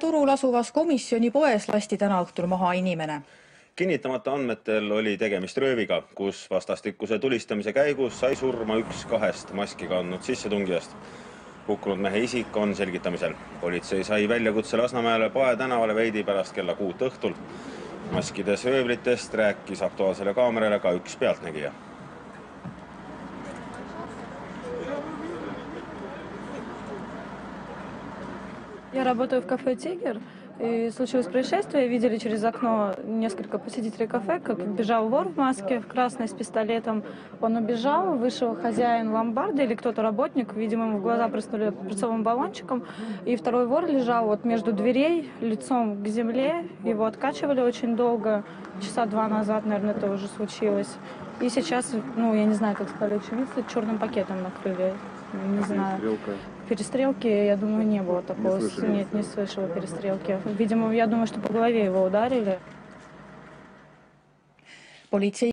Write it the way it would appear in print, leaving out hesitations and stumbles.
Turul asuvas komisjoni poes lasti täna õhtul maha inimene. Kinnitamata andmetel oli tegemist rööviga, kus vastastikuse tulistamise käigus sai surma üks kahest maski kandnud sissetungijast. Hukkunud mehe isik on selgitamisel. Politsei sai väljakutse Lasnamäele Pae tänavale veidi pärast kella 6 õhtul. Maskides röövlitest rääkis Aktuaalsele kaamerale ka üks pealtnägija. Я работаю в кафе «Тигр», и случилось происшествие. Видели через окно несколько посетителей кафе, как бежал вор в маске, в красной, с пистолетом. Он убежал, вышел хозяин ломбарда или кто-то работник, видимо, ему в глаза прыснули перцовым баллончиком. И второй вор лежал вот между дверей, лицом к земле. Его откачивали очень долго, часа 2 назад, наверное, это уже случилось. И сейчас, я не знаю, как сказали очевидцы, черным пакетом накрыли. Не знаю. Перестрелки, я думаю, не было такого. Нет, не слышала перестрелки. Видимо, я думаю, что по голове его ударили. Politsei